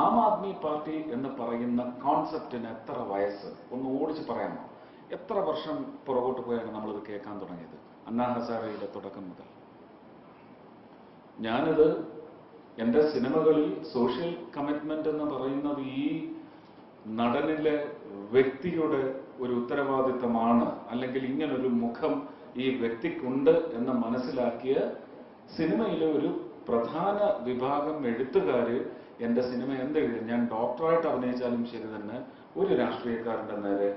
Aam Aadmi party എന്ന് പറയുന്ന കോൺസെപ്റ്റിന് എത്ര വയസ്സ് ഒന്ന് ഓടിച്ച് പറയാമോ? എത്ര വർഷം പുറകോട്ട് പോയാണ് നമ്മളിത് കേൾക്കാൻ തുടങ്ങിയത്? അണ്ണാ ഹസാരയുടെ തുടക്കം മുതൽ. ഞാനിത് എൻ്റെ സിനിമകളിൽ സോഷ്യൽ കമ്മിറ്റ്മെന്റ് എന്ന് പറയുന്നത് ഈ നടനിലെ വ്യക്തിയുടെ ഒരു ഉത്തരവാദിത്തമാണ്, അല്ലെങ്കിൽ ഇങ്ങനൊരു മുഖം ഈ വ്യക്തിക്കുണ്ട് എന്ന് മനസ്സിലാക്കിയ സിനിമയിലെ ഒരു പ്രധാന വിഭാഗം എഴുത്തുകാര് എൻ്റെ സിനിമ എന്തെഴുതി, ഞാൻ ഡോക്ടറായിട്ട് അഭിനയിച്ചാലും ശരി തന്നെ, ഒരു രാഷ്ട്രീയക്കാരന്റെ നേരെ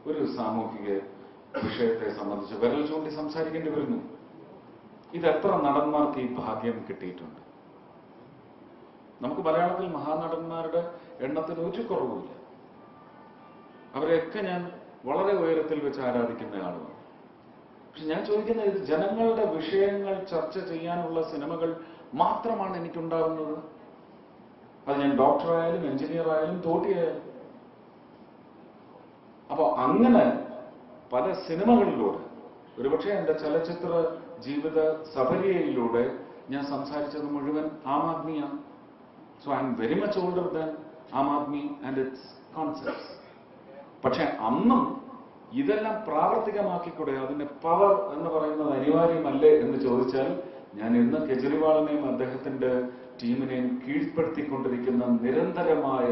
ഒരു സാമൂഹിക വിഷയത്തെ സംബന്ധിച്ച് വിരൽ ചൂണ്ടി സംസാരിക്കേണ്ടി വരുന്നു. ഇതെത്ര നടന്മാർക്ക് ഈ ഭാഗ്യം കിട്ടിയിട്ടുണ്ട്? നമുക്ക് മലയാളത്തിൽ മഹാനടന്മാരുടെ എണ്ണത്തിന് ഒരു കുറവുമില്ല. അവരെയൊക്കെ ഞാൻ വളരെ ഉയരത്തിൽ വെച്ച് ആരാധിക്കുന്ന ആളുമാണ്. പക്ഷെ ഞാൻ ചോദിക്കുന്നത്, ഇത് ജനങ്ങളുടെ വിഷയങ്ങൾ ചർച്ച ചെയ്യാനുള്ള സിനിമകൾ മാത്രമാണ് എനിക്കുണ്ടാകുന്നത്. അത് ഞാൻ ഡോക്ടറായാലും എഞ്ചിനീയർ ആയാലും തോട്ടിയായാലും. അപ്പൊ അങ്ങനെ പല സിനിമകളിലൂടെ, ഒരുപക്ഷെ എൻ്റെ ചലച്ചിത്ര ജീവിത സഫരിയയിലൂടെ ഞാൻ സംസാരിച്ചത് മുഴുവൻ ആം ആദ്മിയാണ്. So I am very much older than Aam Aadmi and its concepts. പക്ഷെ അന്നും ഇതെല്ലാം പ്രാവർത്തികമാക്കിക്കൂടെ? അതിന്റെ പവർ എന്ന് പറയുന്നത് അനിവാര്യമല്ലേ എന്ന് ചോദിച്ചാൽ, ഞാൻ ഇന്ന് കെജ്രിവാളിനെയും അദ്ദേഹത്തിന്റെ ടീമിനെയും കീഴ്പ്പെടുത്തിക്കൊണ്ടിരിക്കുന്ന നിരന്തരമായ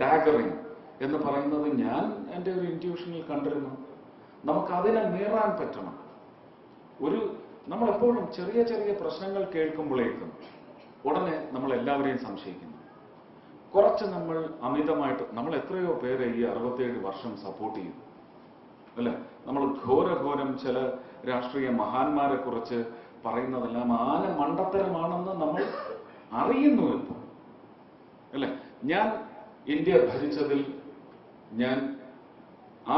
ഡാഗറിങ് എന്ന് പറയുന്നത് ഞാൻ എൻ്റെ ഒരു ഇൻറ്റ്യൂഷനിൽ കണ്ടിരുന്നു. നമുക്കതിനെ മീറാൻ പറ്റണം. നമ്മളെപ്പോഴും ചെറിയ ചെറിയ പ്രശ്നങ്ങൾ കേൾക്കുമ്പോഴേക്കും ഉടനെ നമ്മൾ എല്ലാവരെയും സംശയിക്കുന്നു. കുറച്ച് നമ്മൾ അമിതമായിട്ട്, നമ്മൾ എത്രയോ പേരെ ഈ 67 വർഷം സപ്പോർട്ട് ചെയ്തു അല്ലെ? നമ്മൾ ഘോരഘോരം ചില രാഷ്ട്രീയ മഹാന്മാരെ കുറിച്ച് പറയുന്നതെല്ലാം ആന മണ്ടത്തരമാണെന്ന് നമ്മൾ അറിയുന്നു ഇപ്പോൾ അല്ലെ? ഞാൻ ഇന്ത്യ ഭരിച്ചതിൽ ഞാൻ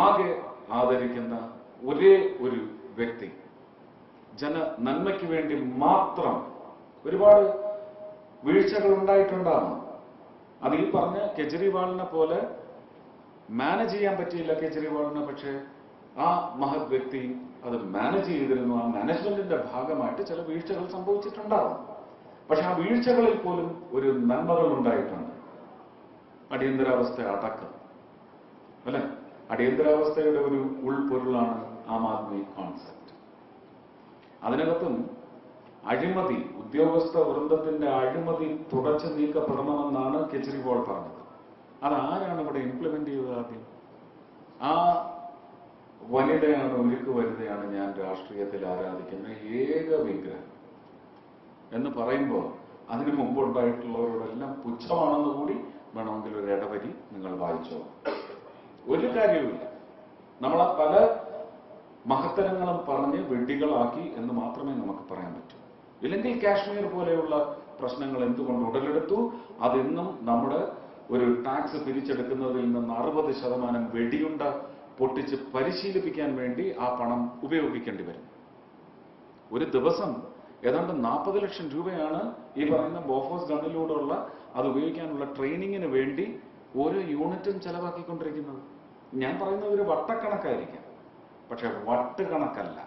ആകെ ആദരിക്കുന്ന ഒരേ ഒരു വ്യക്തി, ജന നന്മയ്ക്ക് വേണ്ടി മാത്രം. ഒരുപാട് വീഴ്ചകൾ ഉണ്ടായിട്ടുണ്ടാകും. അത് ഈ പറഞ്ഞ കെജ്രിവാളിനെ പോലെ മാനേജ് ചെയ്യാൻ പറ്റിയില്ല കെജ്രിവാളിനെ. പക്ഷേ ആ മഹത് വ്യക്തി അത് മാനേജ് ചെയ്തിരുന്നു. ആ മാനേജ്മെന്റിന്റെ ഭാഗമായിട്ട് ചില വീഴ്ചകൾ സംഭവിച്ചിട്ടുണ്ടാകും. പക്ഷെ ആ വീഴ്ചകളിൽ പോലും ഒരു നന്മകൾ ഉണ്ടായിട്ടുണ്ട്. അടിയന്തരാവസ്ഥ അടക്കം അല്ലെ? അടിയന്തരാവസ്ഥയുടെ ഒരു ഉൾപ്പൊരുളാണ് ആം ആദ്മി കോൺസെപ്റ്റ്. അതിനകത്തും അഴിമതി, ഉദ്യോഗസ്ഥ വൃന്ദത്തിന്റെ അഴിമതി തുടച്ചു നീക്കപ്പെടണമെന്നാണ് കെജ്രിവാൾ പറഞ്ഞത്. അതാരാണ് ഇവിടെ ഇംപ്ലിമെന്റ് ചെയ്തത്? ആദ്യം ആ വനിതയാണ്, ഉരുക്ക് വനിതയാണ് ഞാൻ രാഷ്ട്രീയത്തിൽ ആരാധിക്കുന്ന ഏക വിഗ്രഹം എന്ന് പറയുമ്പോൾ അതിനു മുമ്പുണ്ടായിട്ടുള്ളവരോടെല്ലാം പുച്ഛമാണെന്ന് കൂടി വേണമെങ്കിൽ ഒരു ഇടവരി നിങ്ങൾ വായിച്ചോ. ഒരു കാര്യവുമില്ല. നമ്മൾ ആ പല മഹത്തരങ്ങളും പറഞ്ഞ് വെടികളാക്കി എന്ന് മാത്രമേ നമുക്ക് പറയാൻ പറ്റൂ. ഇല്ലെങ്കിൽ കാശ്മീർ പോലെയുള്ള പ്രശ്നങ്ങൾ എന്തുകൊണ്ട് ഉടലെടുത്തു? അതിന്നും നമ്മുടെ ഒരു ടാക്സ് പിരിച്ചെടുക്കുന്നതിൽ നിന്ന് 60% വെടിയുണ്ട പൊട്ടിച്ച് പരിശീലിപ്പിക്കാൻ വേണ്ടി ആ പണം ഉപയോഗിക്കേണ്ടി വരുന്നു. ഒരു ദിവസം ഏതാണ്ട് 40 ലക്ഷം രൂപയാണ് ഈ പറയുന്ന ബോഫോസ് ഗണ്ണിലൂടെയുള്ള അത് ഉപയോഗിക്കാനുള്ള ട്രെയിനിങ്ങിന് വേണ്ടി ഓരോ യൂണിറ്റും ചെലവാക്കിക്കൊണ്ടിരിക്കുന്നത്. ഞാൻ പറയുന്നത് ഒരു വട്ടക്കണക്കായിരിക്കാം, പക്ഷെ വട്ടുകണക്കല്ല.